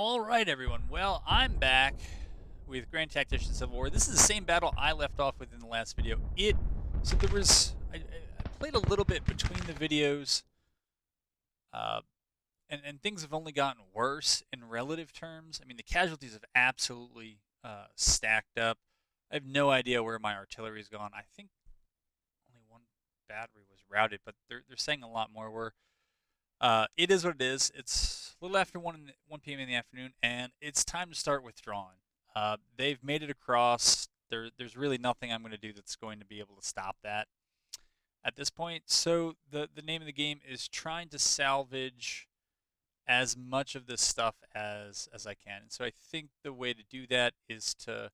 All right, everyone. Well, I'm back with Grand Tactician Civil War. This is the same battle I left off with in the last video. So there was I played a little bit between the videos, uh, and things have only gotten worse in relative terms. I mean, the casualties have absolutely stacked up. I have no idea where my artillery's gone. I think only one battery was routed, but they're saying a lot more. It is what it is. It's a little after 1 p.m. in the afternoon, and it's time to start withdrawing. They've made it across. There's really nothing I'm going to do that's going to be able to stop that at this point. So the name of the game is trying to salvage as much of this stuff as I can. And so I think the way to do that is to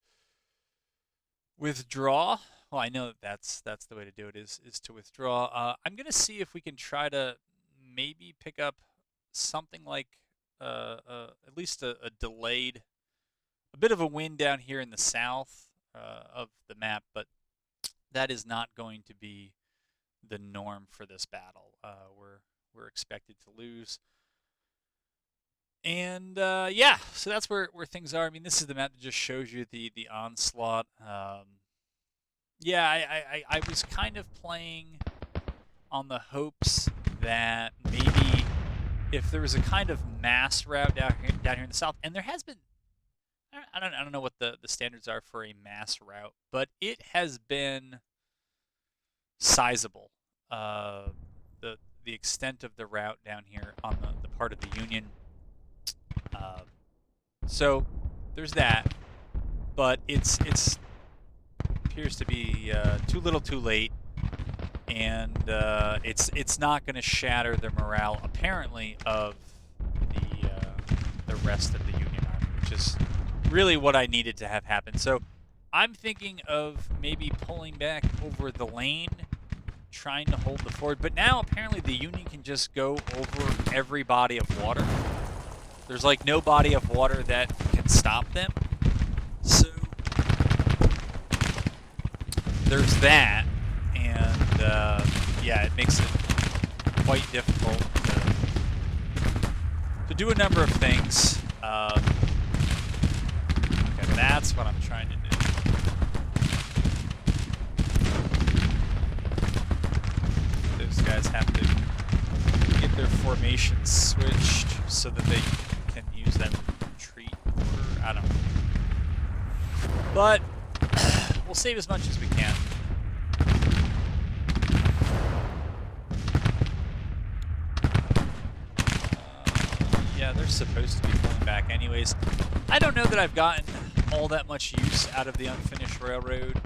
withdraw. Well, I know that's the way to do it is to withdraw. I'm going to see if we can try to maybe pick up something like at least a delayed, a bit of a win down here in the south of the map, but that is not going to be the norm for this battle. We're expected to lose. And yeah, so that's where things are. I mean, this is the map that just shows you the onslaught. Yeah, I was kind of playing on the hopes that maybe if there was a kind of mass route down here in the south, and there has been, I don't know what the standards are for a mass route, but it has been sizable. Uh, the extent of the route down here on the part of the Union. Uh, so there's that, but it's appears to be too little, too late, and it's not going to shatter the morale apparently of the rest of the Union army, which is really what I needed to have happen. So I'm thinking of maybe pulling back over the lane, trying to hold the ford. But now apparently the Union can just go over every body of water. There's like no body of water that can stop them. So there's that, and yeah, it makes it quite difficult to do a number of things. Okay, that's what I'm trying to do. Those guys have to get their formations switched so that they can use that retreat, or I don't know. But we'll save as much as we can. Yeah, they're supposed to be pulling back anyways. I don't know that I've gotten all that much use out of the unfinished railroad.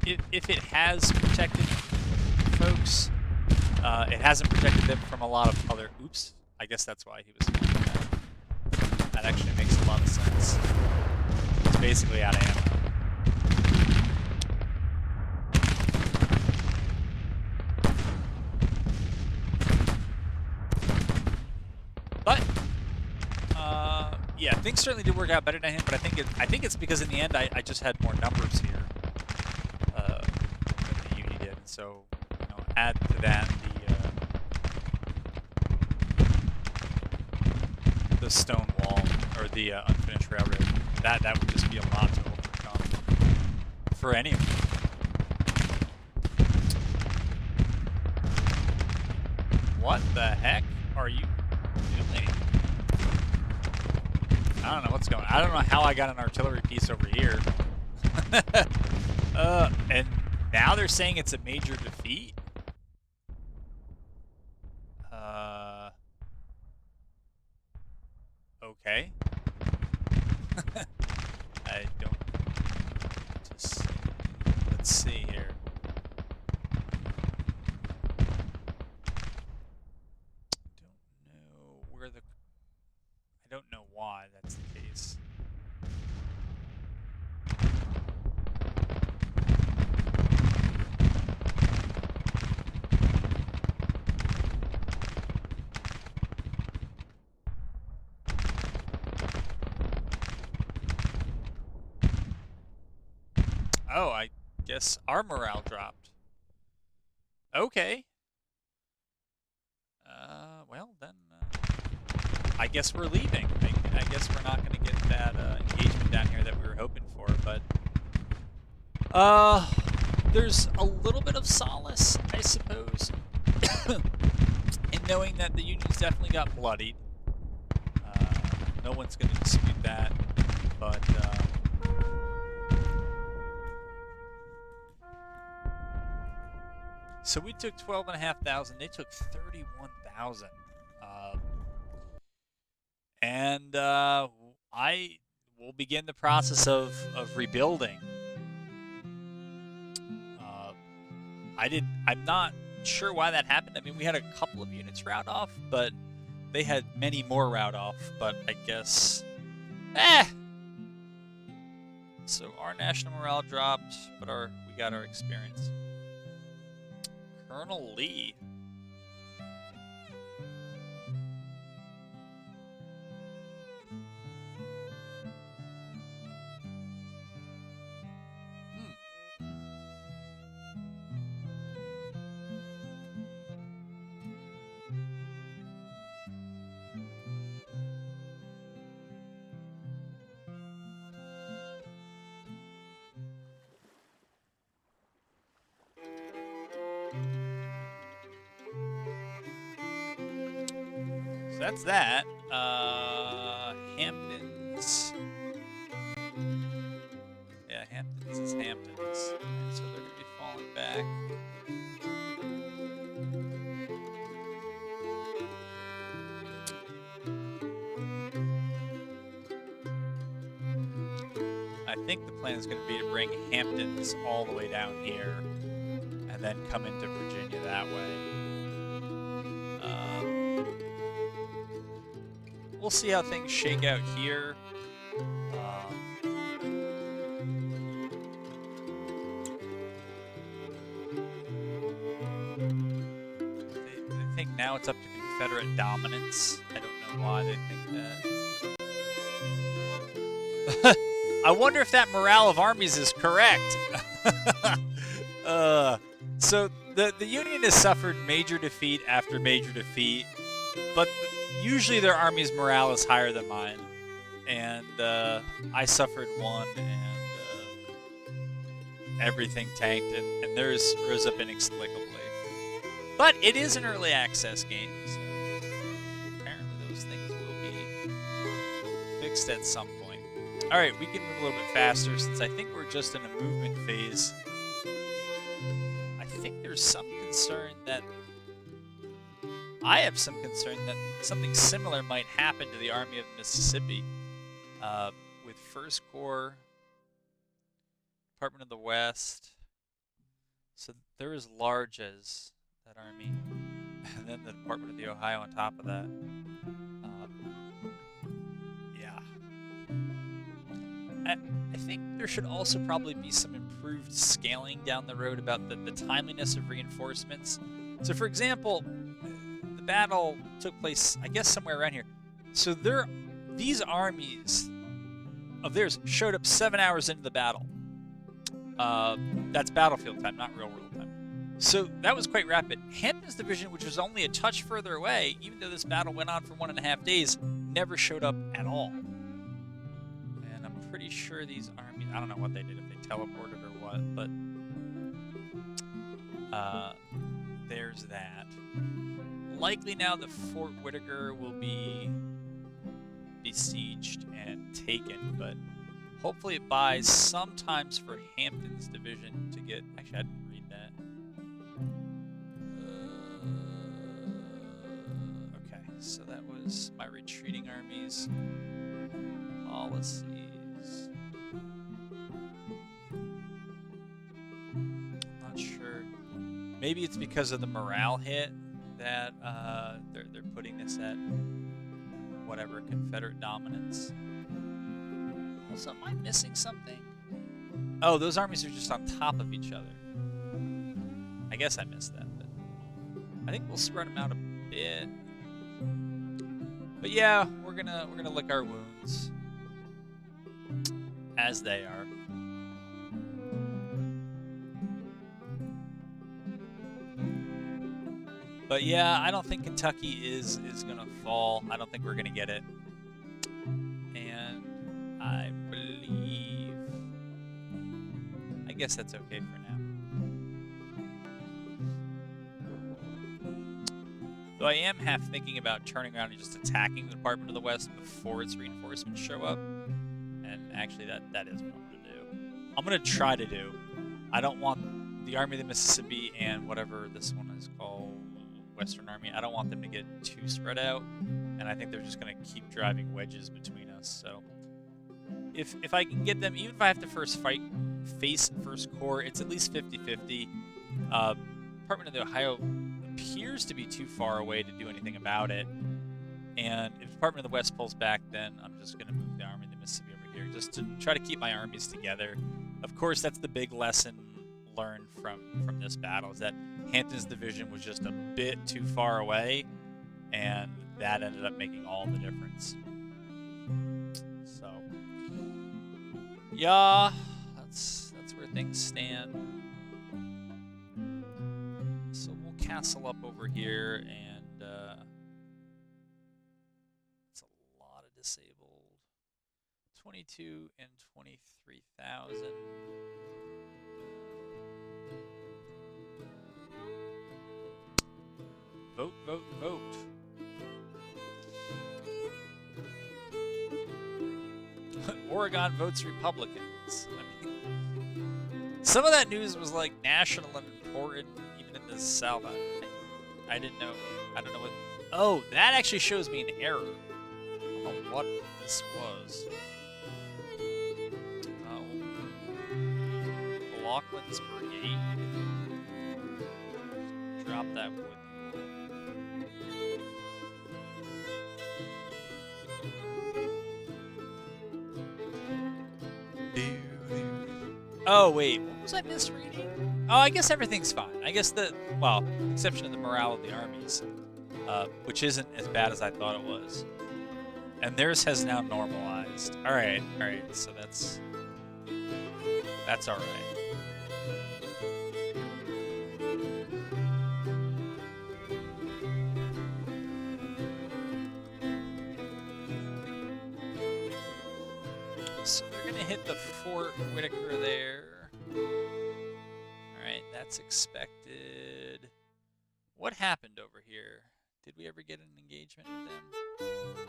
If it has protected folks, it hasn't protected them from a lot of other... Oops, I guess that's why he was doing that. That actually makes a lot of sense. It's basically out of ammo. But yeah, things certainly did work out better than him. But I think it's because in the end I just had more numbers here than the Uni did, and so add to that the stone wall or the unfinished railroad. That would just be a lot to overcome for anyone. What the heck are you doing? I don't know what's going on. I don't know how I got an artillery piece over here. And now they're saying it's a major defeat? Okay. I don't... Just... Let's see here. I don't know why that's the case. Oh, I guess our morale dropped. Okay. Well then, I guess we're leaving. I guess we're not going to get that engagement down here that we were hoping for, but there's a little bit of solace, I suppose, in knowing that the Unions definitely got bloodied. No one's going to dispute that, but so we took 12,500. They took 31,000. And I will begin the process of rebuilding. I'm not sure why that happened. I mean, we had a couple of units route off, but they had many more route off. But I guess, So our national morale dropped, but we got our experience. Colonel Lee. That's that. Hamptons. Yeah, Hamptons is Hamptons. Right, so they're going to be falling back. I think the plan is going to be to bring Hamptons all the way down here and then come into Virginia that way. We'll see how things shake out here. They think now it's up to Confederate dominance. I don't know why they think that. I wonder if that morale of armies is correct. So the Union has suffered major defeat after major defeat, but usually their army's morale is higher than mine, and I suffered one, and everything tanked, and theirs rose up inexplicably. But it is an early access game, so apparently those things will be fixed at some point. All right, we can move a little bit faster since I think we're just in a movement phase. I think there's some concern that I have some concern that something similar might happen to the Army of Mississippi with 1st Corps, Department of the West. So they're as large as that army, and then the Department of the Ohio on top of that. Yeah. I think there should also probably be some improved scaling down the road about the timeliness of reinforcements. So, for example, the battle took place, I guess, somewhere around here. So these armies of theirs showed up 7 hours into the battle. That's battlefield time, not real world time. So that was quite rapid. Hampton's division, which was only a touch further away, even though this battle went on for 1.5 days, never showed up at all. And I'm pretty sure these armies, I don't know what they did, if they teleported or what, but there's that. Likely now that Fort Whitaker will be besieged and taken, but hopefully it buys some times for Hampton's division to get... Actually, I didn't read that. Okay, so that was my retreating armies. Policies. I'm not sure. Maybe it's because of the morale hit that they're putting this at whatever, Confederate dominance. Also, am I missing something? Oh, those armies are just on top of each other. I guess I missed that, but I think we'll spread them out a bit. But yeah, we're gonna lick our wounds as they are. But yeah, I don't think Kentucky is gonna fall. I don't think we're gonna get it. And I believe, I guess that's okay for now. Though I am half thinking about turning around and just attacking the Department of the West before its reinforcements show up. And actually, that is what I'm going to do. I'm going to try to do. I don't want the Army of the Mississippi and whatever this one is called, Western Army, I don't want them to get too spread out. And I think they're just going to keep driving wedges between us. So if I can get them, even if I have to face First Corps, it's at least 50-50. Department of the Ohio appears to be too far away to do anything about it. And if Department of the West pulls back, then I'm just going to move the Army of the Mississippi over here just to try to keep my armies together. Of course, that's the big lesson learned from this battle, is that Hampton's division was just a bit too far away, and that ended up making all the difference. So, yeah, that's where things stand. So we'll castle up over here, and it's a lot of disabled. 22 and 23,000. Vote, vote, vote. Oregon votes Republicans. I mean, some of that news was like national and important, even in the South. I didn't know. I don't know what. Oh, that actually shows me an error. I don't know what this was. Laughlin's brigade. Drop that wood. Oh, wait. What was I misreading? Oh, I guess everything's fine. I guess well, exception of the morale of the armies, which isn't as bad as I thought it was. And theirs has now normalized. All right. So that's all right. So they're going to hit the Fort Whitaker there. Alright, that's expected. What happened over here? Did we ever get an engagement with them?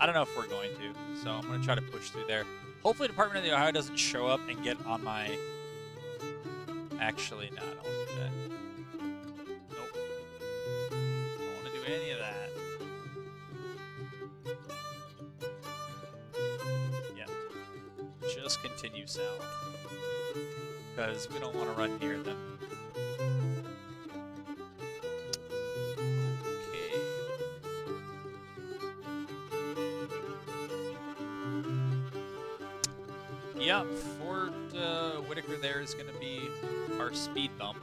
I don't know if we're going to, so I'm going to try to push through there. Hopefully Department of the Ohio doesn't show up and get on my... Actually, no, I don't want to do that. Nope. Don't want to do any of that. Just continue south, because we don't want to run near them. Okay. Yep, Fort Whitaker there is going to be our speed bump.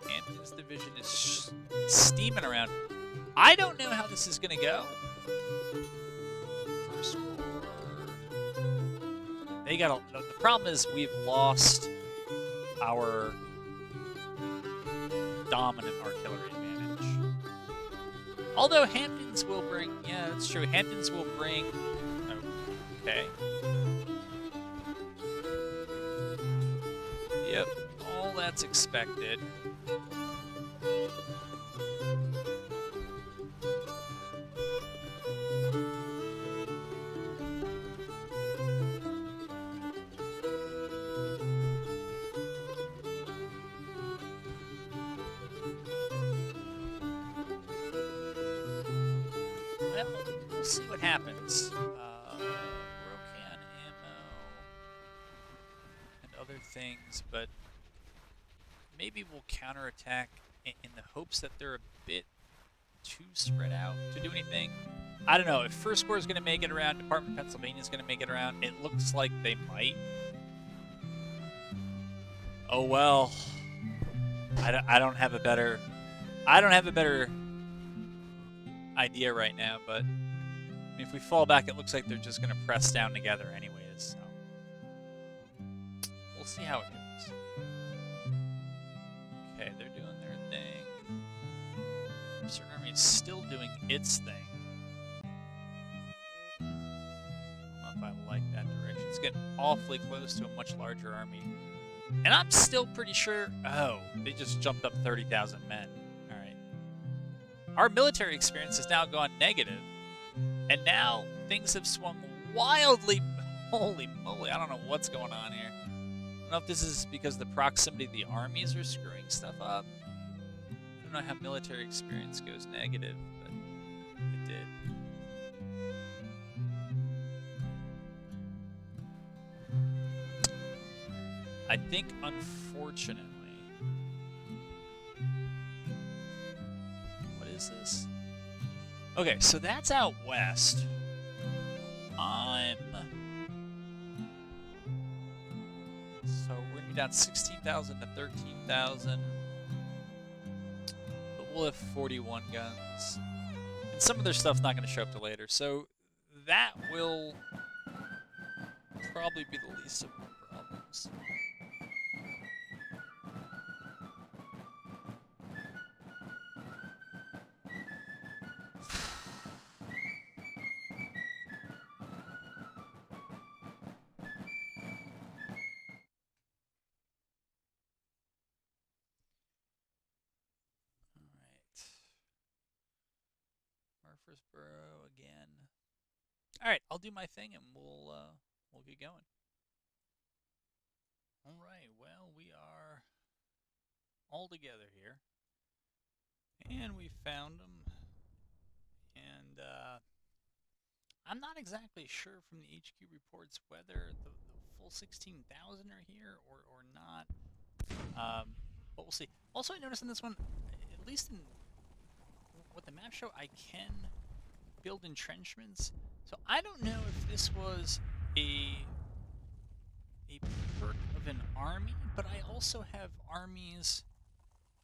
Hampton's division is steaming around. I don't know how this is going to go. First Corps. They got the problem is we've lost our dominant artillery advantage. Although Hampton's will bring, yeah, that's true. Hampton's will bring. Okay. Yep, all that's expected. We'll see what happens. Rocan ammo and other things, but maybe we'll counterattack in the hopes that they're a bit too spread out to do anything. I don't know. If First Corps is going to make it around, Department of Pennsylvania is going to make it around. It looks like they might. Oh well. I don't have a better. I don't have a better idea right now, but if we fall back, it looks like they're just going to press down together anyways. So we'll see how it goes. Okay, they're doing their thing. Certain Army is still doing its thing. I don't know if I like that direction. It's getting awfully close to a much larger army. And I'm still pretty sure... Oh, they just jumped up 30,000 men. All right. Our military experience has now gone negative. And now things have swung wildly... Holy moly, I don't know what's going on here. I don't know if this is because the proximity of the armies are screwing stuff up. I don't know how military experience goes negative, but it did. I think, unfortunately... What is this? Okay, so that's out west. So we're going to be down 16,000 to 13,000. But we'll have 41 guns. And some of their stuff's not going to show up till later. So that will probably be the least of our problems. Murfreesboro again. All right, I'll do my thing and we'll get going. All right, well, we are all together here, and we found them. And I'm not exactly sure from the HQ reports whether the full 16,000 are here or not. But we'll see. Also, I noticed in this one, at least in what the maps show, I can build entrenchments. So I don't know if this was a perk of an army, but I also have armies,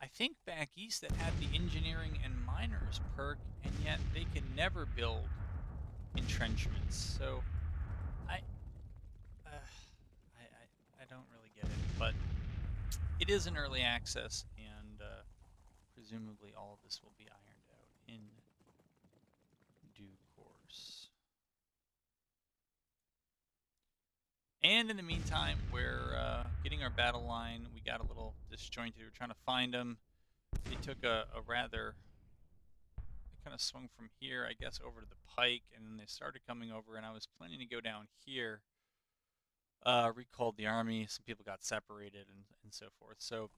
I think back east, that had the engineering and miners perk, and yet they can never build entrenchments. So I don't really get it, but it is an early access, and presumably all of this will be ironed out in due course. And in the meantime, we're getting our battle line. We got a little disjointed. We were trying to find them. They took a rather... They kind of swung from here, I guess, over to the pike, and then they started coming over, and I was planning to go down here, recalled the army. Some people got separated and so forth. So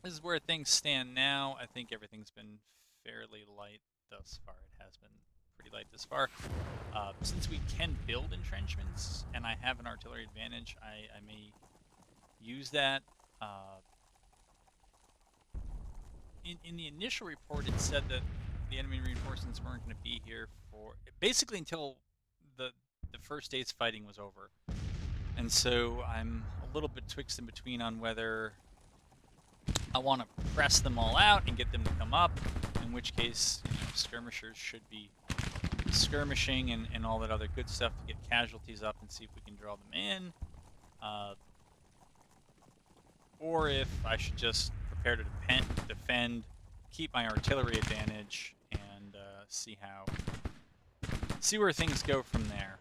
this is where things stand now. I think everything's been fairly light thus far. It has been pretty light thus far. Since we can build entrenchments and I have an artillery advantage, I may use that. In the initial report, it said that the enemy reinforcements weren't going to be here for basically until the first day's fighting was over. And so I'm a little bit twixt in between on whether I want to press them all out and get them to come up, in which case, you know, skirmishers should be skirmishing and all that other good stuff to get casualties up and see if we can draw them in. Or if I should just prepare to defend, keep my artillery advantage, and see where things go from there.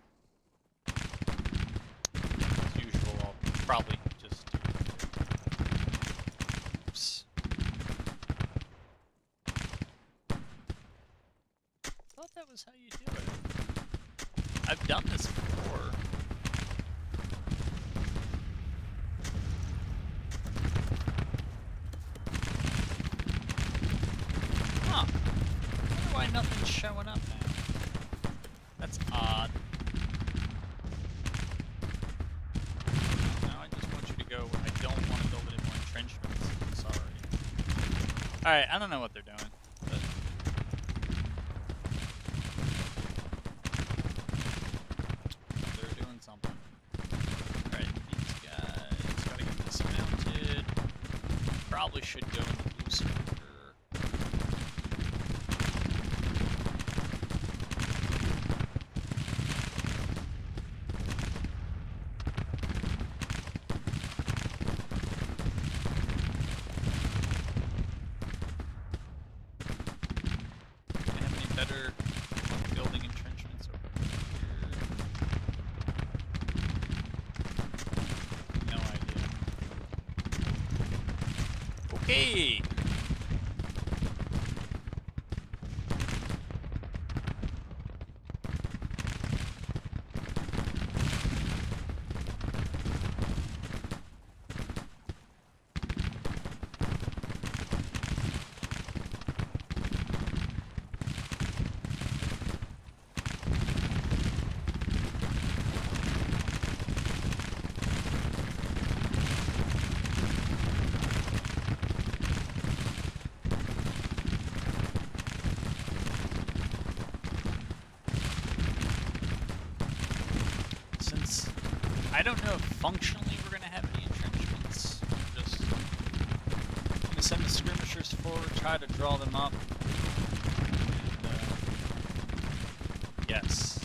As usual, I'll probably just... Oops. I thought that was how you do it. I've done this before. Huh. I wonder why nothing's showing up now. That's odd. No, I just want you to go. I don't want to build any more entrenchments. I'm sorry. Alright, I don't know what they're doing. But they're doing something. Alright, these guys gotta get dismounted. Probably should go in the loose order. better building entrenchments over here? No idea. Okay. I don't know if functionally we're going to have any entrenchments. We're just going to send the skirmishers forward, try to draw them up. And, yes.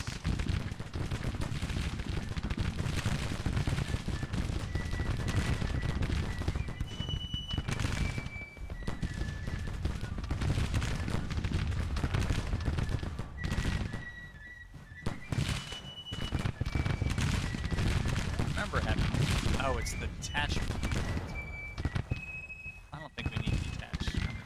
Oh, it's the detachment. I don't think we need detached skirmishers.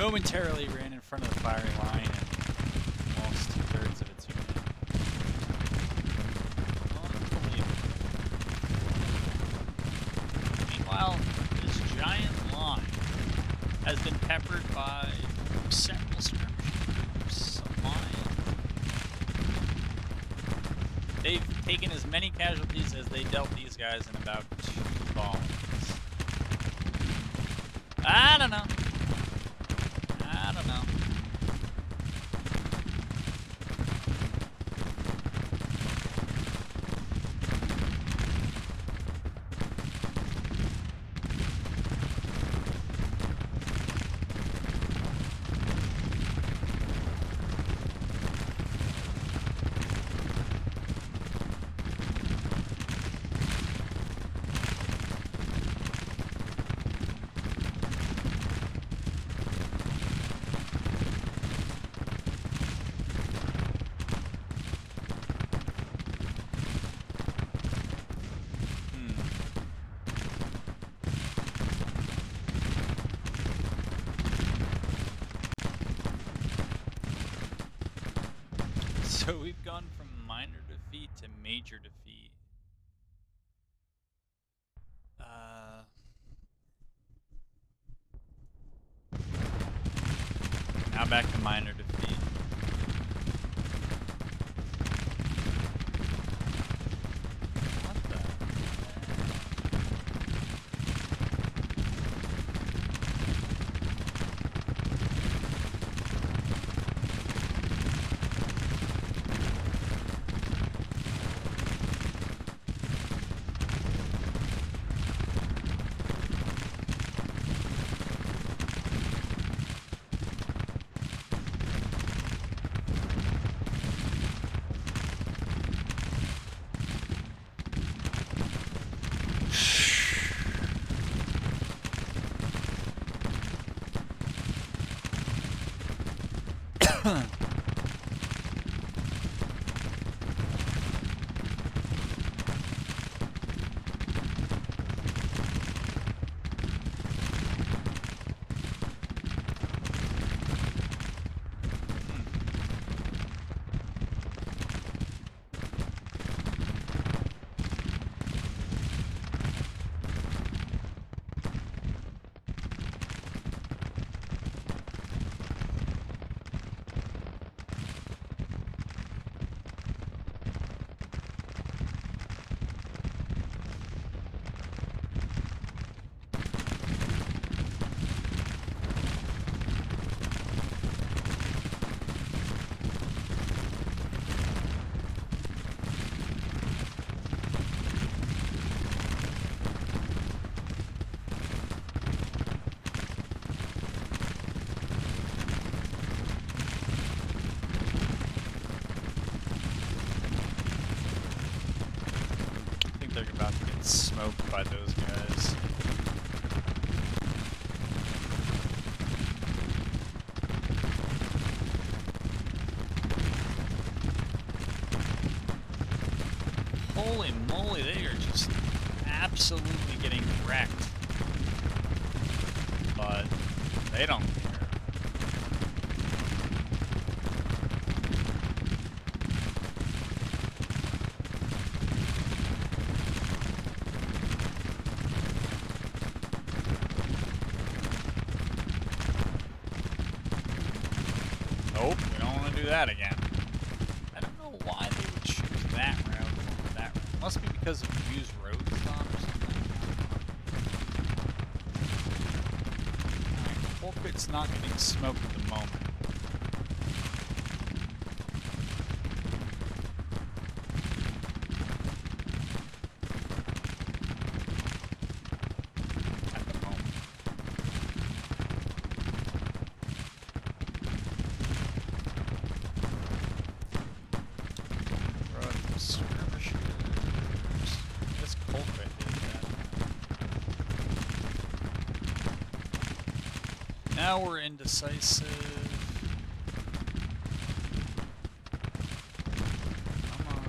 momentarily ran in front of the firing line and lost 2/3 of its unit. Unbelievable. Meanwhile, this giant line has been peppered by several skirmishing groups of mine. They've taken as many casualties as they dealt these guys in about 2 volleys. I don't know. I don't know. So we've gone from minor defeat to major defeat. Now back to minor defeat. What the heck? They're about to get smoked by those guys. Holy moly, they are just absolutely getting wrecked. But they don't care. Nope, we don't want to do that again. I don't know why they would choose that route over that route. Must be because of used roads on or something. Alright, Pulpit's not getting smoked at the moment. Now we're indecisive. Come on.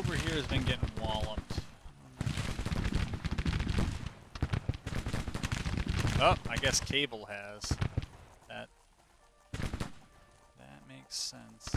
over here has been getting walloped? Oh, I guess Cable has. That makes sense.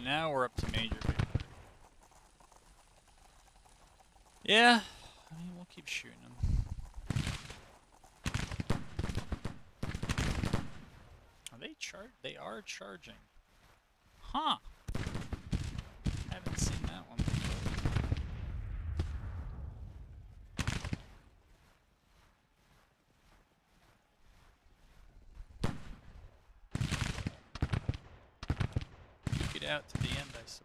Now we're up to major victory. Yeah, I mean, we'll keep shooting them. Are they They are charging. Huh. Haven't seen that one before. Get out to the end, I suppose.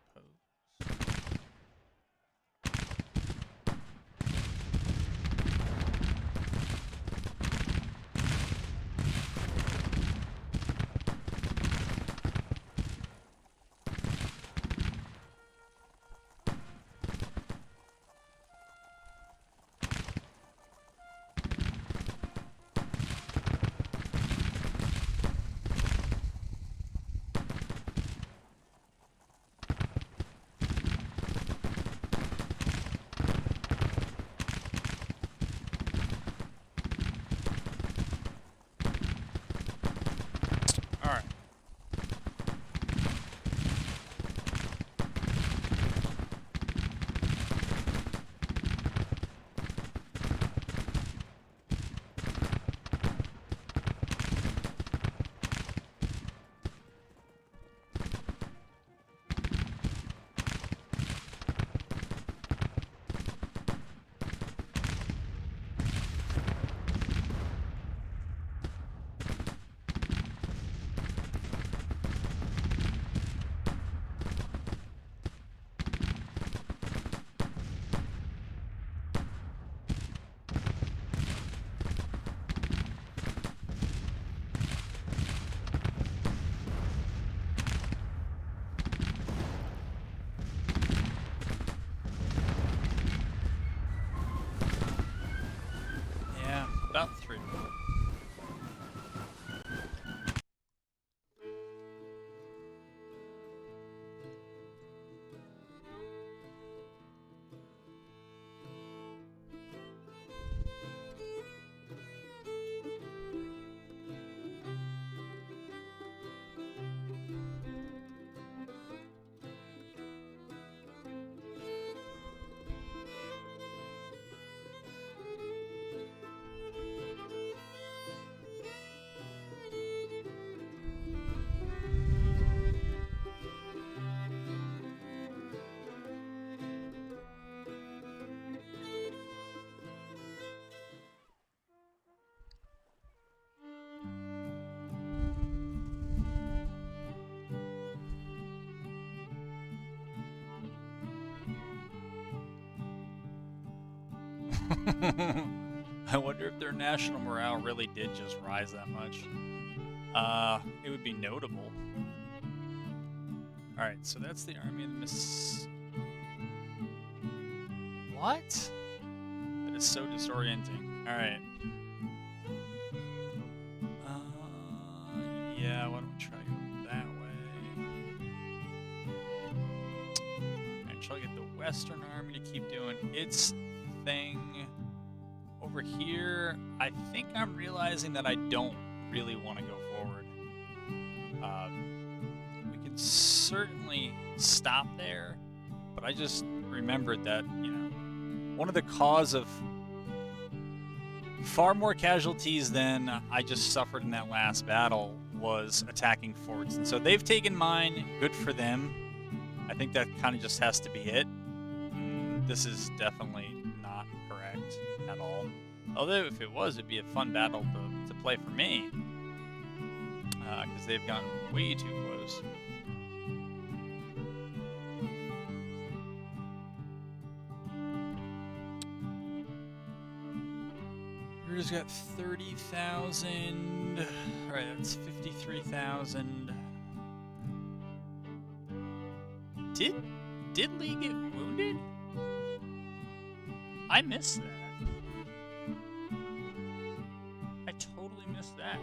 About 3. I wonder if their national morale really did just rise that much. It would be notable. Alright, so that's the army of the What? That is so disorienting. Alright. Yeah, why don't we try to go that way? Alright, try to get the Western Army to keep doing its thing. Over here, I think I'm realizing that I don't really want to go forward. We could certainly stop there, but I just remembered that, you know, one of the cause of far more casualties than I just suffered in that last battle was attacking forts. And so they've taken mine. Good for them. I think that kind of just has to be it. This is definitely not correct at all. Although if it was, it'd be a fun battle to play for me. Because they've gone way too close. River's got 30,000. Alright, that's 53,000. Did Lee get wounded? I missed that. I totally missed that.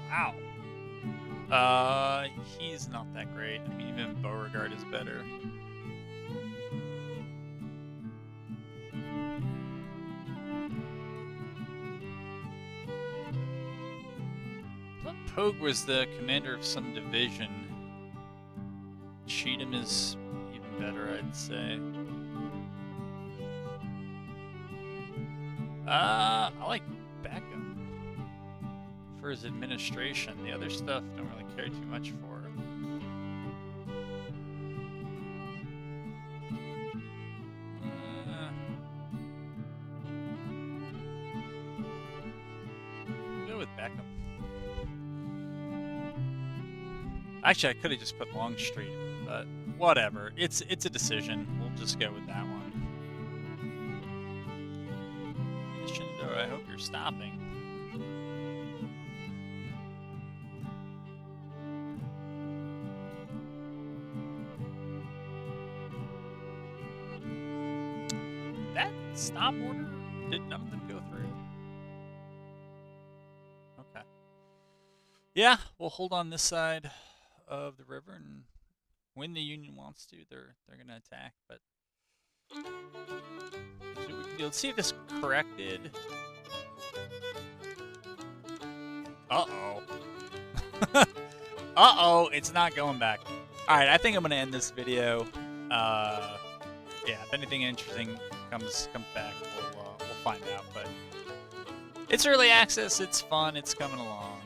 Wow. He's not that great. I mean, even Beauregard is better. I thought Pogue was the commander of some division. Cheatham is even better, I'd say. I like Beckham for his administration. The other stuff don't really care too much for. Go with Beckham. Actually, I could have just put Longstreet, but whatever. It's a decision. We'll just go with that one. Shindo, I hope you're stopping. That stop order, did none of them go through? Okay. Yeah, we'll hold on this side of the river, and when the Union wants to, they're gonna attack. But let's see if this corrected. Uh-oh. Uh-oh, it's not going back. Alright, I think I'm gonna end this video. Yeah, if anything interesting comes back, we'll find out. But it's early access, it's fun, it's coming along.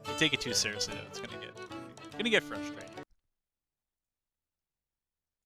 If you take it too seriously, though, it's gonna get frustrating.